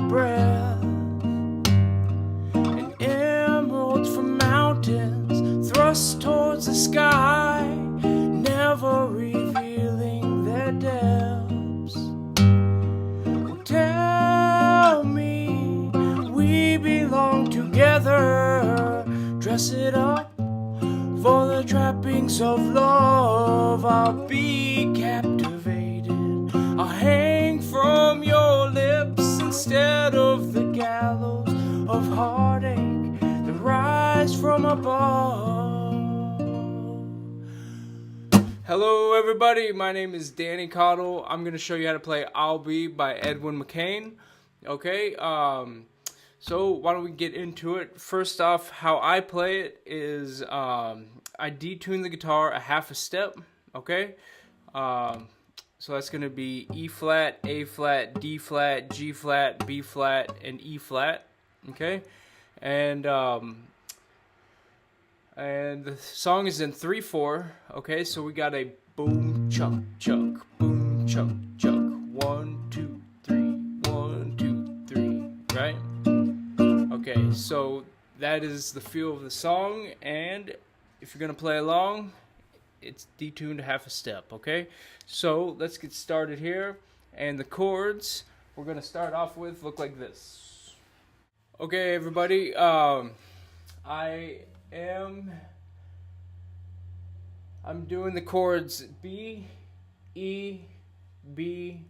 breath, and emeralds from mountains thrust towards the sky, never revealing their depths. Tell me we belong together. Dress it up for the trappings of love. I'll be captivated. I'll hang from your lips instead of the gallows of heartache that rise from above. Hello everybody, my name is Danny Caudle. I'm going to show you how to play I'll Be by Edwin McCain. Okay, so why don't we get into it. First off, how I play it is I detune the guitar a half a step, okay? So that's going to be E flat, A flat, D flat, G flat, B flat, and E flat, okay? And the song is in 3/4, okay? So we got a boom, chuck, chuck, boom, chuck, chuck, 1, 2, 3, 1, 2, 3, right? Okay, so that is the feel of the song, and if you're going to play along, it's detuned half a step, okay? So let's get started here, and the chords we're going to start off with look like this. Okay, everybody, I'm doing the chords B, E, B,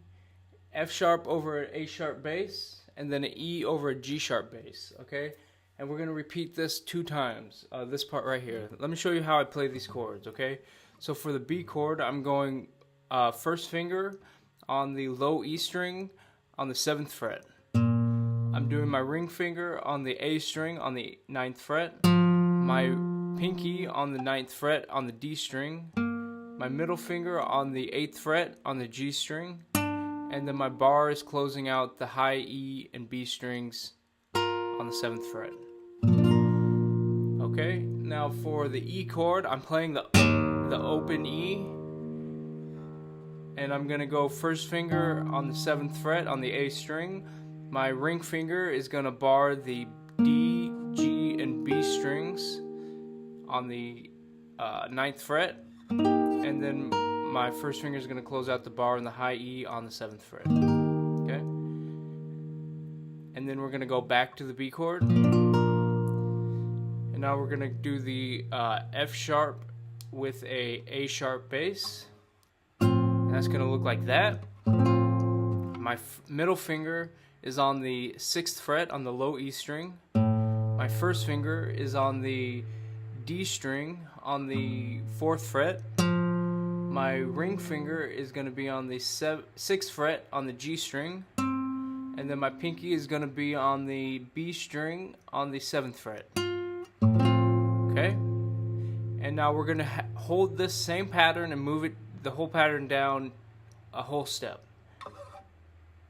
F sharp over an A sharp bass, and then an E over a G sharp bass, okay? And we're going to repeat this 2 times, this part right here. Let me show you how I play these chords, okay? So for the B chord, I'm going first finger on the low E string on the 7th fret. I'm doing my ring finger on the A string on the 9th fret, my pinky on the 9th fret on the D string, my middle finger on the 8th fret on the G string, and then my bar is closing out the high E and B strings on the 7th fret. Okay, now for the E chord, I'm playing the open E, and I'm gonna go first finger on the 7th fret on the A string. My ring finger is gonna bar the D, G, and B strings on the 9th fret, and then my first finger is going to close out the bar in the high E on the 7th fret. Okay? And then we're going to go back to the B chord. And now we're going to do the F sharp with a sharp bass. And that's going to look like that. My middle finger is on the 6th fret on the low E string. My first finger is on the D string on the 4th fret. My ring finger is going to be on the 6th fret on the G string, and then my pinky is going to be on the B string on the 7th fret. Okay? And now we're going to hold this same pattern and move it, the whole pattern down a whole step.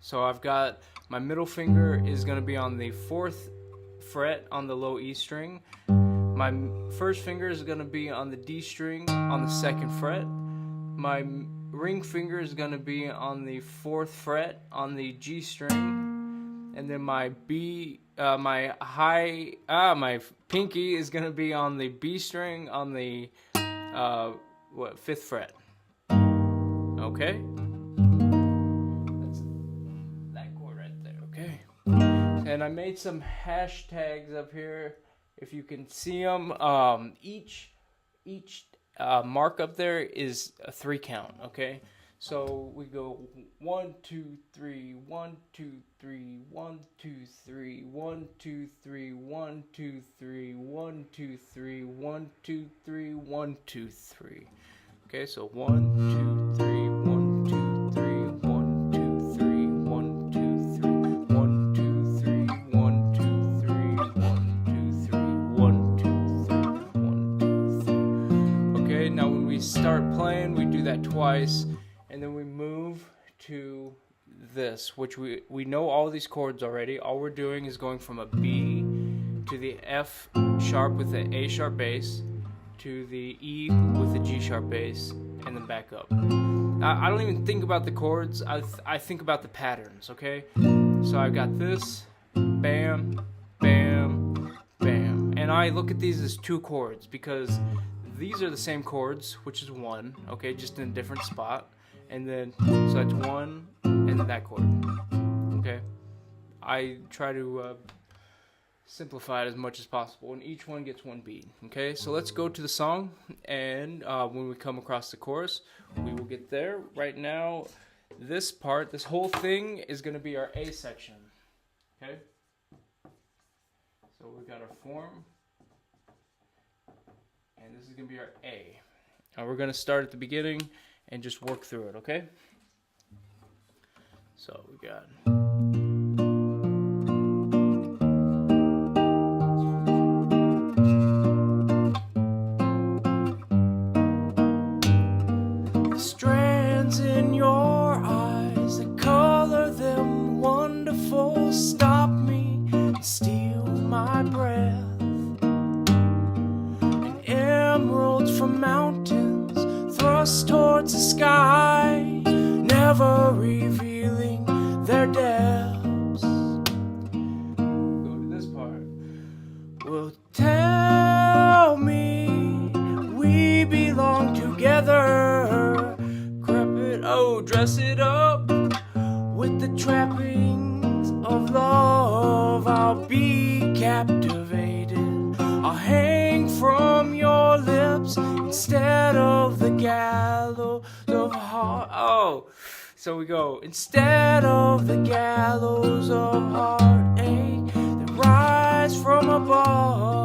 So I've got my middle finger is going to be on the 4th fret on the low E string. My first finger is going to be on the D string on the 2nd fret. My ring finger is going to be on the 4th fret on the G string, and then my my pinky is going to be on the B string on the 5th fret. Okay, that's that chord right there. Okay, and I made some hashtags up here. If you can see them, each mark up there is a 3 count, okay? So we go 1, 2, 3, 1, 2, 3, 1, 2, 3, 1, 2, 3, 1, 2, 3, 1, 2, 3, 1, 2, 3, 1, 2, 3. Okay, so 1, 2, 3, 1, 2, 3, 1, 2, 3, 1, 2, 3, 1, 2, 3, 1, 2, 3, 1, 2, 3, 1, 2, 3, 1, 2, 3. Okay, now when we start playing, we do that twice, and then we move to this, which we know all these chords already. All we're doing is going from a B to the F sharp with the A sharp bass to the E with the G sharp bass, and then back up. I don't even think about the chords. I think about the patterns, okay? So I've got this, bam, bam, bam. And I look at these as 2 chords because these are the same chords, which is 1, okay, just in a different spot. And then, so that's 1, and then that chord, okay? I try to simplify it as much as possible, and each one gets 1 beat, okay? So let's go to the song, and when we come across the chorus, we will get there. Right now, this part, this whole thing is going to be our A section, okay? So we've got our form, and this is going to be our A. Now we're going to start at the beginning and just work through it, okay? So we got... strands in your eyes that color them wonderful stop me and steal my breath, and emeralds from mountains thrust towards the sky, never revealing their depths. Go to this part. Well, tell me we belong together. Oh, dress it up with the trappings of love. I'll be captivated. I'll hang from your lips instead of the gallows of heart. Oh, so we go. Instead of the gallows of heartache that rise from above.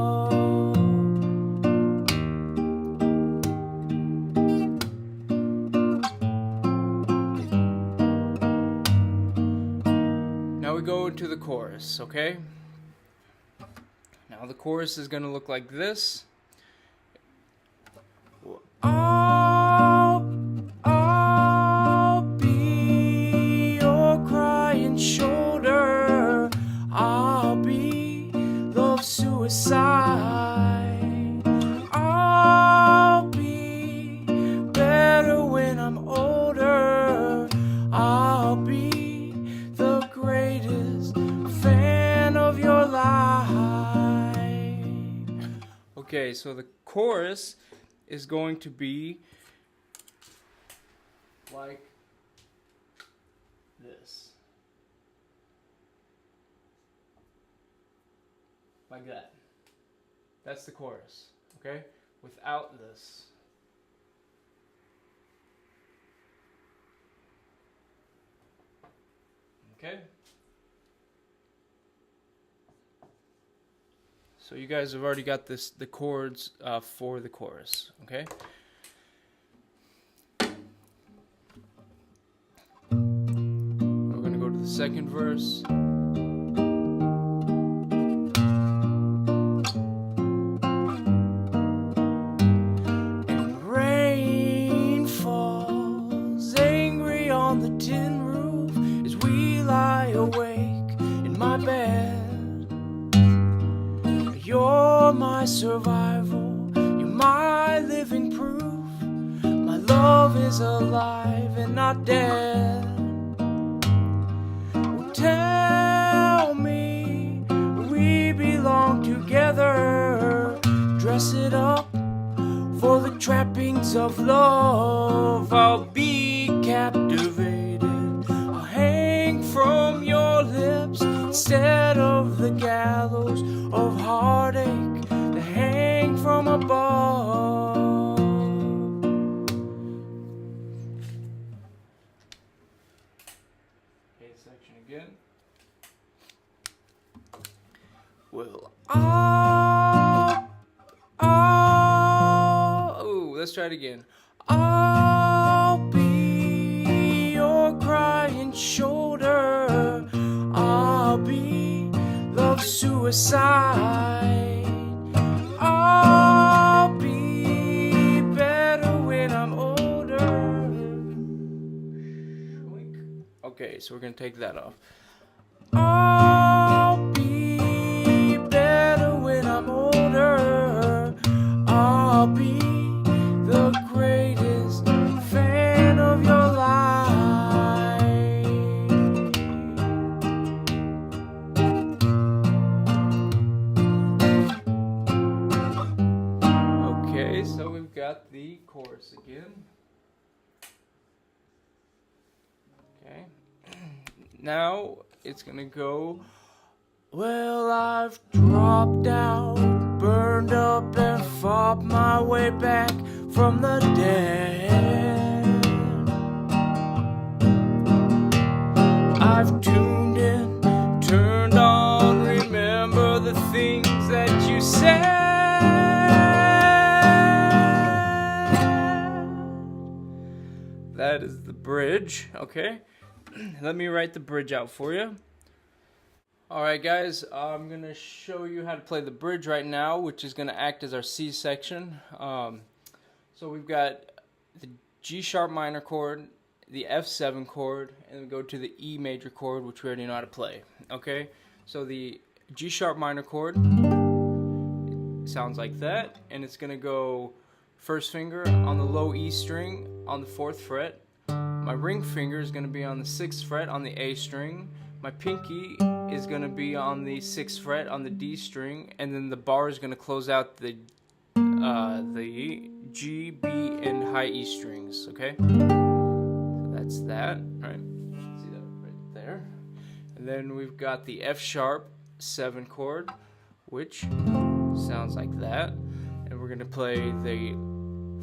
We go into the chorus, okay? Now the chorus is going to look like this. I'll be your crying shoulder. I'll be love's suicide. I'll be better when I'm older. I'll be greatest fan of your life. Okay, so the chorus is going to be like this. Like that. That's the chorus, okay? Without this. Okay? So you guys have already got the chords for the chorus, okay? We're going to go to the second verse. And rain falls angry on the tin roof as we lie awake in my bed. You're my survival, you're my living proof. My love is alive and not dead. Well, tell me we belong together. Dress it up for the trappings of love. I'll be captivated. I'll hang from your lips instead of the gallows of heartache that hang from above. Okay, section again. Well, let's try it again. I'll be your crying shoulder. I'll be love's suicide. I'll be better when I'm older. Okay, so we're gonna take that off. I'll be better when I'm older. I'll be the greatest fan of your got the chorus again. Okay. Now it's gonna go. Well, I've dropped out, burned up, and fought my way back from the dead. I've tuned in, turned on, remember the things that you said. That is the bridge, okay? Let me write the bridge out for you. Alright guys, I'm going to show you how to play the bridge right now, which is going to act as our C section. So we've got the G sharp minor chord, the F7 chord, and we go to the E major chord, which we already know how to play. Okay, so the G sharp minor chord sounds like that, and it's going to go first finger on the low E string on the 4th fret. My ring finger is going to be on the 6th fret on the A string. My pinky is going to be on the 6th fret on the D string, and then the bar is going to close out the G, B, and high E strings, okay? So that's that, right? See that right there? And then we've got the F sharp 7 chord, which sounds like that. And we're going to play the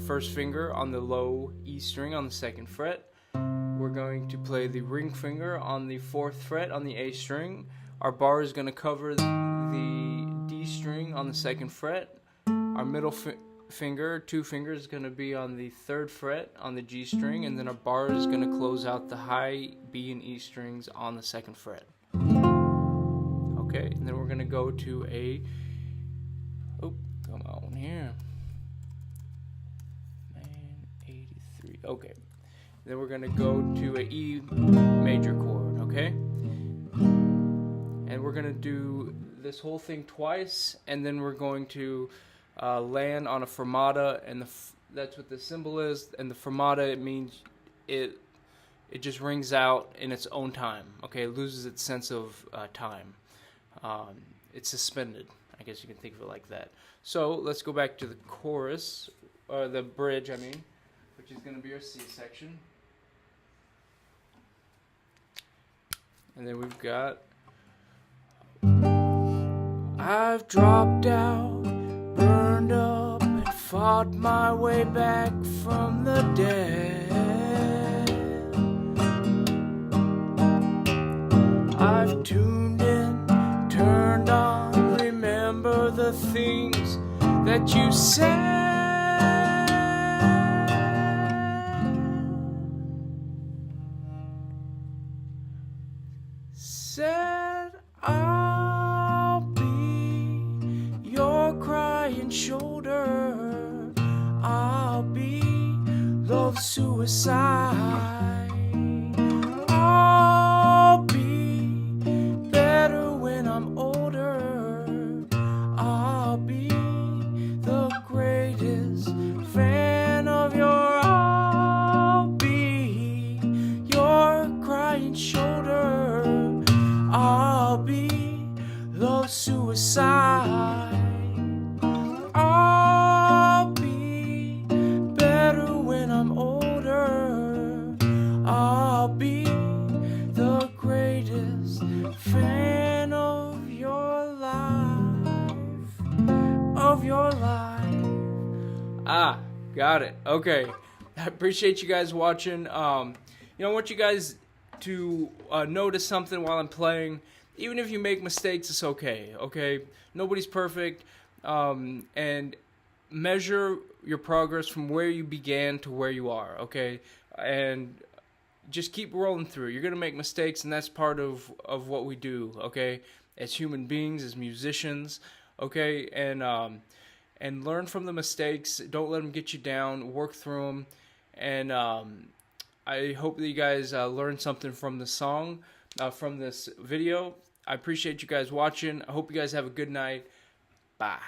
first finger on the low E string on the 2nd fret. We're going to play the ring finger on the 4th fret on the A string. Our bar is going to cover the D string on the 2nd fret. Our middle finger, 2 fingers, is going to be on the 3rd fret on the G string, and then our bar is going to close out the high B and E strings on the 2nd fret. Okay, and then we're going to go to a, oh, come on here, 983, okay. Then we're going to go to a E major chord, okay? And we're going to do this whole thing twice, and then we're going to land on a fermata, and that's what the symbol is. And the fermata, it means it just rings out in its own time, okay? It loses its sense of time. It's suspended, I guess you can think of it like that. So let's go back to the chorus, or the bridge, I mean, which is going to be our C section. And then we've got, I've dropped out, burned up, and fought my way back from the dead. I've tuned in, turned on, remember the things that you said. Said I'll be your crying shoulder, I'll be love's suicide, I'll be better when I'm older, I'll be the greatest fan of your, I'll be your crying shoulder, I'll be love's suicide, I'll be better when I'm older, I'll be the greatest fan of your life, of your life. Ah, got it. Okay. I appreciate you guys watching. I want you guys to notice something while I'm playing. Even if you make mistakes, it's okay, okay? Nobody's perfect. And measure your progress from where you began to where you are, okay? And just keep rolling through. You're going to make mistakes, and that's part of what we do, okay? As human beings, as musicians, okay? And learn from the mistakes. Don't let them get you down. Work through them. And I hope that you guys learned something from the song, from this video. I appreciate you guys watching. I hope you guys have a good night. Bye.